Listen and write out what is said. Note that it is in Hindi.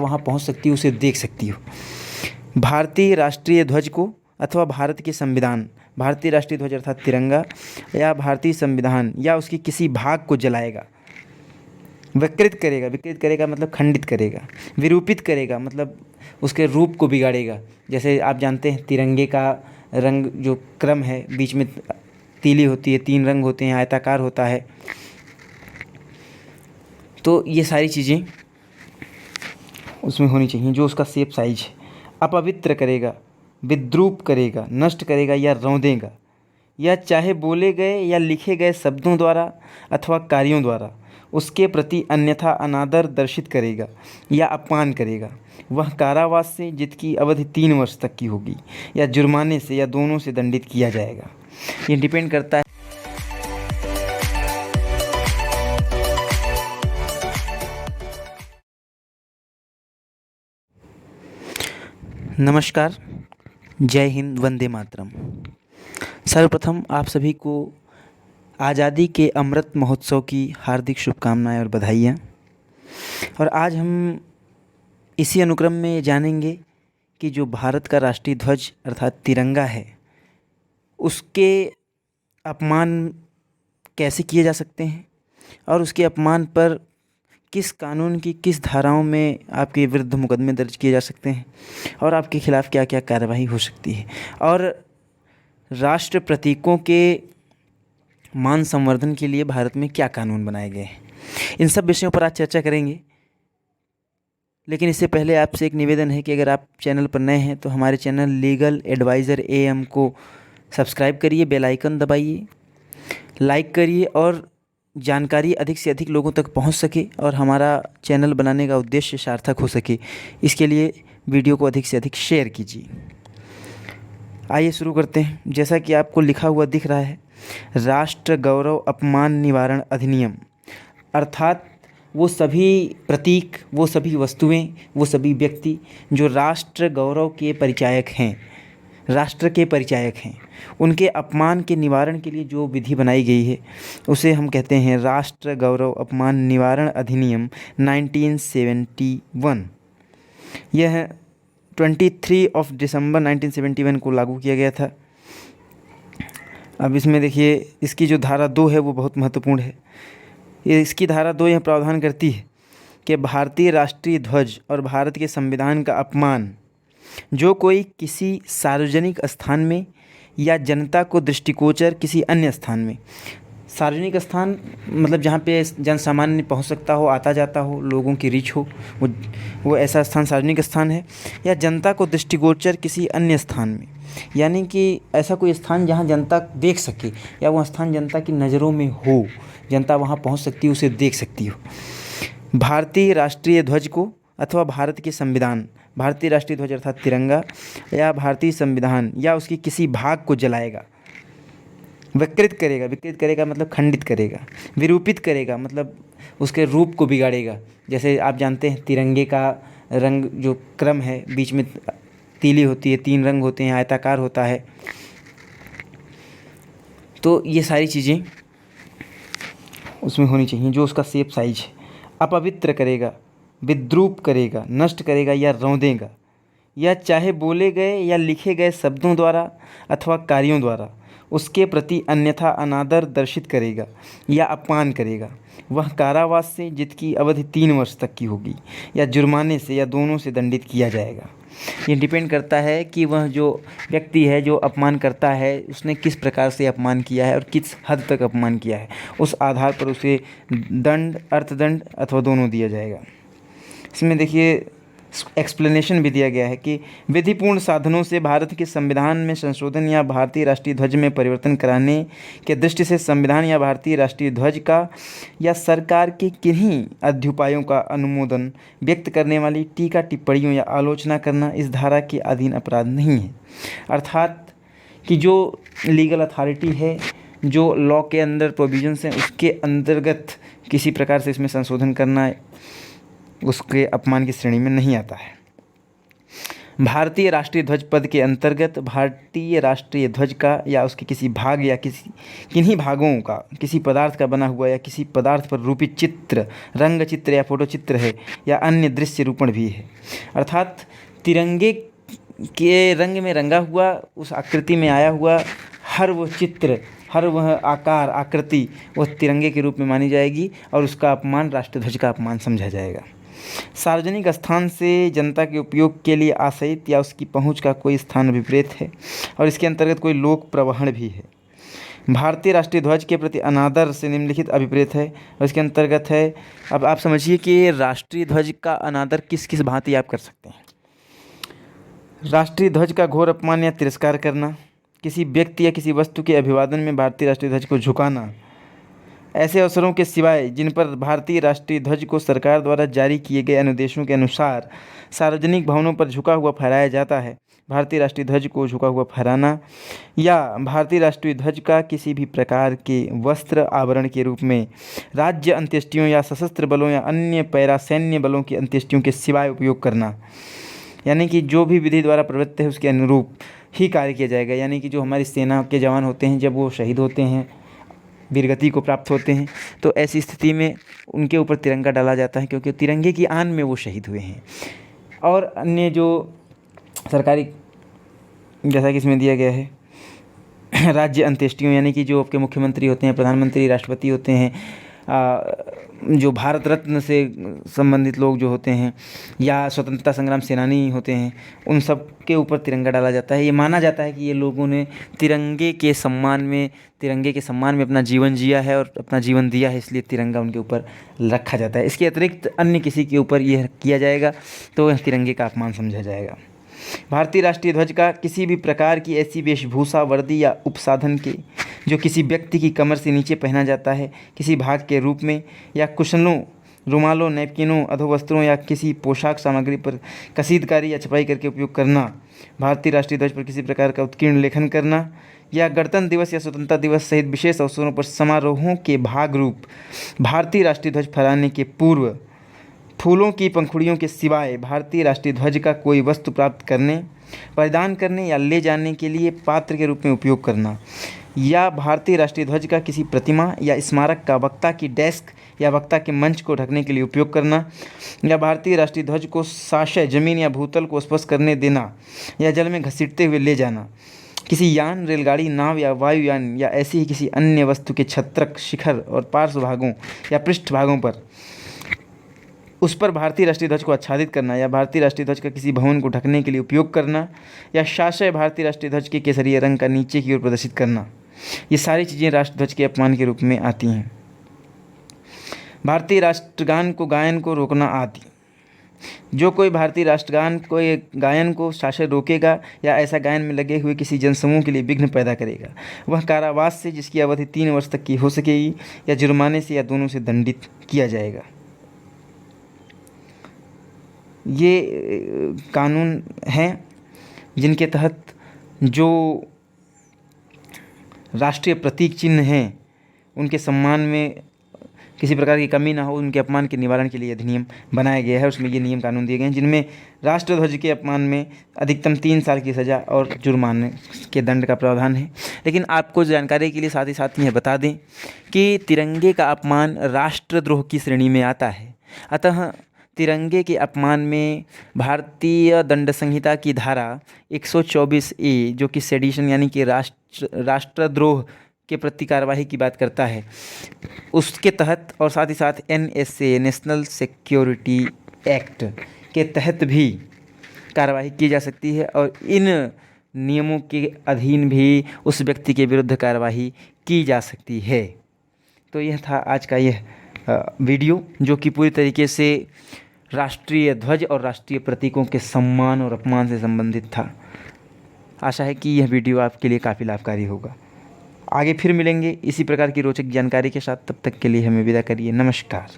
वहाँ पहुँच सकती हो, उसे देख सकती हो। भारतीय राष्ट्रीय ध्वज को अथवा भारत के संविधान, भारतीय राष्ट्रीय ध्वज अर्थात तिरंगा या भारतीय संविधान या उसके किसी भाग को जलाएगा, विकृत करेगा, विकृत करेगा मतलब खंडित करेगा, विरूपित करेगा मतलब उसके रूप को बिगाड़ेगा। जैसे आप जानते हैं तिरंगे का रंग जो क्रम है, बीच में तीली होती है, 3 रंग होते हैं, आयताकार होता है। तो ये सारी चीज़ें उसमें होनी चाहिए, जो उसका शेप साइज है। अपवित्र करेगा, विद्रूप करेगा, नष्ट करेगा या रौंदेगा, या चाहे बोले गए या लिखे गए शब्दों द्वारा अथवा कार्यों द्वारा उसके प्रति अन्यथा अनादर दर्शित करेगा या अपमान करेगा, वह कारावास से जिसकी अवधि 3 वर्ष तक की होगी या जुर्माने से या दोनों से दंडित किया जाएगा। ये डिपेंड करता है। नमस्कार, जय हिंद, वंदे मातरम। सर्वप्रथम आप सभी को आज़ादी के अमृत महोत्सव की हार्दिक शुभकामनाएं और बधाइयाँ। और आज हम इसी अनुक्रम में जानेंगे कि जो भारत का राष्ट्रीय ध्वज अर्थात तिरंगा है, उसके अपमान कैसे किए जा सकते हैं और उसके अपमान पर किस कानून की किस धाराओं में आपके विरुद्ध मुकदमे दर्ज किए जा सकते हैं और आपके खिलाफ़ क्या क्या कार्रवाई हो सकती है, और राष्ट्र प्रतीकों के मान संवर्धन के लिए भारत में क्या कानून बनाए गए हैं। इन सब विषयों पर आज चर्चा करेंगे। लेकिन इससे पहले आपसे एक निवेदन है कि अगर आप चैनल पर नए हैं तो हमारे चैनल लीगल एडवाइज़र AM को सब्सक्राइब करिए, बेल आइकन दबाइए, लाइक करिए और जानकारी अधिक से अधिक लोगों तक पहुंच सके और हमारा चैनल बनाने का उद्देश्य सार्थक हो सके, इसके लिए वीडियो को अधिक से अधिक शेयर कीजिए। आइए शुरू करते हैं। जैसा कि आपको लिखा हुआ दिख रहा है, राष्ट्र गौरव अपमान निवारण अधिनियम, अर्थात वो सभी प्रतीक, वो सभी वस्तुएं, वो सभी व्यक्ति जो राष्ट्र गौरव के परिचायक हैं, राष्ट्र के परिचायक हैं, उनके अपमान के निवारण के लिए जो विधि बनाई गई है उसे हम कहते हैं राष्ट्र गौरव अपमान निवारण अधिनियम 1971। यह 23 दिसंबर 1971 को लागू किया गया था। अब इसमें देखिए, इसकी जो धारा 2 है वो बहुत महत्वपूर्ण है। इसकी धारा 2 यह प्रावधान करती है कि भारतीय राष्ट्रीय ध्वज और भारत के संविधान का अपमान जो कोई किसी सार्वजनिक स्थान में या जनता को दृष्टिगोचर किसी अन्य स्थान में, सार्वजनिक स्थान मतलब जहाँ पे जन सामान्य पहुँच सकता हो, आता जाता हो, लोगों की रीच हो, वो ऐसा स्थान सार्वजनिक स्थान है, या जनता को दृष्टिगोचर किसी अन्य स्थान में, यानी कि ऐसा कोई स्थान जहाँ जनता देख सके या वह स्थान जनता की नज़रों में हो, जनता वहाँ पहुँच सकती हो, उसे देख सकती हो। भारतीय राष्ट्रीय ध्वज को अथवा भारत के संविधान, भारतीय राष्ट्रीय ध्वज अर्थात तिरंगा या भारतीय संविधान या उसके किसी भाग को जलाएगा, विकृत करेगा, विकृत करेगा मतलब खंडित करेगा, विरूपित करेगा मतलब उसके रूप को बिगाड़ेगा। जैसे आप जानते हैं तिरंगे का रंग जो क्रम है, बीच में तीली होती है, 3 रंग होते हैं, आयताकार होता है। तो ये सारी चीज़ें उसमें होनी चाहिए, जो उसका शेप साइज है। अपवित्र करेगा, विद्रूप करेगा, नष्ट करेगा या रौंदेगा, या चाहे बोले गए या लिखे गए शब्दों द्वारा अथवा कार्यों द्वारा उसके प्रति अन्यथा अनादर दर्शित करेगा या अपमान करेगा, वह कारावास से जिसकी अवधि 3 वर्ष तक की होगी या जुर्माने से या दोनों से दंडित किया जाएगा। ये डिपेंड करता है कि वह जो व्यक्ति है जो अपमान करता है उसने किस प्रकार से अपमान किया है और किस हद तक अपमान किया है, उस आधार पर उसे दंड, अर्थदंड अथवा दोनों दिया जाएगा। इसमें देखिए एक्सप्लेनेशन भी दिया गया है कि विधिपूर्ण साधनों से भारत के संविधान में संशोधन या भारतीय राष्ट्रीय ध्वज में परिवर्तन कराने के दृष्टि से संविधान या भारतीय राष्ट्रीय ध्वज का या सरकार के किन्हीं अध्युपायों का अनुमोदन व्यक्त करने वाली टीका टिप्पणियों या आलोचना करना इस धारा के अधीन अपराध नहीं है। अर्थात कि जो लीगल अथॉरिटी है, जो लॉ के अंदर प्रोविजंस हैं, उसके अंतर्गत किसी प्रकार से इसमें संशोधन करना उसके अपमान की श्रेणी में नहीं आता है। भारतीय राष्ट्रीय ध्वज पद के अंतर्गत भारतीय राष्ट्रीय ध्वज का या उसके किसी भाग या किन्हीं भागों का किसी पदार्थ का बना हुआ या किसी पदार्थ पर रूपित चित्र, रंग चित्र या फोटो चित्र है या अन्य दृश्य रूपण भी है। अर्थात तिरंगे के रंग में रंगा हुआ, उस आकृति में आया हुआ हर वो चित्र, हर वह आकार आकृति वह तिरंगे के रूप में मानी जाएगी और उसका अपमान राष्ट्रध्वज का अपमान समझा जाएगा। सार्वजनिक स्थान से जनता के उपयोग के लिए आश्रित या उसकी पहुंच का कोई स्थान अभिप्रेत है और इसके अंतर्गत कोई लोक प्रवहन भी है। भारतीय राष्ट्रीय ध्वज के प्रति अनादर से निम्नलिखित अभिप्रेत है और इसके अंतर्गत है। अब आप समझिए कि राष्ट्रीय ध्वज का अनादर किस किस भांति आप कर सकते हैं। राष्ट्रीय ध्वज का घोर अपमान या तिरस्कार करना, किसी व्यक्ति या किसी वस्तु के अभिवादन में भारतीय राष्ट्रीय ध्वज को झुकाना, ऐसे अवसरों के सिवाय जिन पर भारतीय राष्ट्रीय ध्वज को सरकार द्वारा जारी किए गए अनुदेशों के अनुसार सार्वजनिक भवनों पर झुका हुआ फहराया जाता है, भारतीय राष्ट्रीय ध्वज को झुका हुआ फहराना या भारतीय राष्ट्रीय ध्वज का किसी भी प्रकार के वस्त्र आवरण के रूप में राज्य अंत्येष्टियों या सशस्त्र बलों या अन्य पैरा सैन्य बलों की अंत्येष्टियों के सिवाय उपयोग करना। यानी कि जो भी विधि द्वारा प्रवृत्त है उसके अनुरूप ही कार्य किया जाएगा। यानी कि जो हमारी सेना के जवान होते हैं, जब वो शहीद होते हैं, वीरगति को प्राप्त होते हैं, तो ऐसी स्थिति में उनके ऊपर तिरंगा डाला जाता है, क्योंकि तिरंगे की आन में वो शहीद हुए हैं। और अन्य जो सरकारी, जैसा कि इसमें दिया गया है, राज्य अंत्येष्टियों, यानी कि जो आपके मुख्यमंत्री होते हैं, प्रधानमंत्री, राष्ट्रपति होते हैं, जो भारत रत्न से संबंधित लोग जो होते हैं या स्वतंत्रता संग्राम सेनानी होते हैं, उन सब के ऊपर तिरंगा डाला जाता है। ये माना जाता है कि ये लोगों ने तिरंगे के सम्मान में अपना जीवन जिया है और अपना जीवन दिया है, इसलिए तिरंगा उनके ऊपर रखा जाता है। इसके अतिरिक्त अन्य किसी के ऊपर यह किया जाएगा तो यह तिरंगे का अपमान समझा जाएगा। भारतीय राष्ट्रीय ध्वज का किसी भी प्रकार की ऐसी वेशभूषा, वर्दी या उपसाधन के जो किसी व्यक्ति की कमर से नीचे पहना जाता है, किसी भाग के रूप में या कुशलों, रुमालों, नैपकिनों, अधोवस्त्रों या किसी पोशाक सामग्री पर कसीदकारी या छपाई करके उपयोग करना, भारतीय राष्ट्रीय ध्वज पर किसी प्रकार का उत्कीर्ण लेखन करना या गणतंत्र दिवस या स्वतंत्रता दिवस सहित विशेष अवसरों पर समारोहों के भाग रूप भारतीय राष्ट्रीय ध्वज फहराने के पूर्व फूलों की पंखुड़ियों के सिवाय भारतीय राष्ट्रीय ध्वज का कोई वस्तु प्राप्त करने, परिधान करने या ले जाने के लिए पात्र के रूप में उपयोग करना, या भारतीय राष्ट्रीय ध्वज का किसी प्रतिमा या स्मारक का वक्ता की डेस्क या वक्ता के मंच को ढकने के लिए उपयोग करना, या भारतीय राष्ट्रीय ध्वज को साशय जमीन या भूतल को स्पर्श करने देना या जल में घसीटते हुए ले जाना, किसी यान, रेलगाड़ी, नाव या वायुयान या ऐसी ही किसी अन्य वस्तु के छत्रक, शिखर और पार्श्व भागों या पृष्ठ भागों पर उस पर भारतीय राष्ट्रीय ध्वज को आच्छादित करना, या भारतीय राष्ट्रीय ध्वज का किसी भवन को ढकने के लिए उपयोग करना, या शासय भारतीय राष्ट्रीय ध्वज के केसरिया रंग का नीचे की ओर प्रदर्शित करना। ये सारी चीज़ें राष्ट्रध्वज के अपमान के रूप में आती हैं। भारतीय राष्ट्रगान को गायन को रोकना आदि। जो कोई भारतीय राष्ट्रगान को गायन को शासन रोकेगा या ऐसा गायन में लगे हुए किसी जनसमूह के लिए विघ्न पैदा करेगा, वह कारावास से, जिसकी अवधि 3 वर्ष तक की हो सकेगी, या जुर्माने से या दोनों से दंडित किया जाएगा। ये कानून हैं जिनके तहत जो राष्ट्रीय प्रतीक चिन्ह हैं उनके सम्मान में किसी प्रकार की कमी ना हो, उनके अपमान के निवारण के लिए अधिनियम बनाया गया है। उसमें ये नियम कानून दिए गए हैं जिनमें राष्ट्रध्वज के अपमान में अधिकतम 3 साल की सज़ा और जुर्माने के दंड का प्रावधान है। लेकिन आपको जानकारी के लिए साथ ही साथ यह बता दें कि तिरंगे का अपमान राष्ट्रद्रोह की श्रेणी में आता है। अतः तिरंगे के अपमान में भारतीय दंड संहिता की धारा 124A, जो कि सेडिशन यानी कि राष्ट्रद्रोह के प्रति कार्यवाही की बात करता है, उसके तहत और साथ ही साथ NSA, नेशनल सिक्योरिटी एक्ट के तहत भी कार्यवाही की जा सकती है और इन नियमों के अधीन भी उस व्यक्ति के विरुद्ध कार्यवाही की जा सकती है। तो यह था आज का यह वीडियो, जो कि पूरी तरीके से राष्ट्रीय ध्वज और राष्ट्रीय प्रतीकों के सम्मान और अपमान से संबंधित था। आशा है कि यह वीडियो आपके लिए काफ़ी लाभकारी होगा। आगे फिर मिलेंगे इसी प्रकार की रोचक जानकारी के साथ। तब तक के लिए हमें विदा करिए। नमस्कार।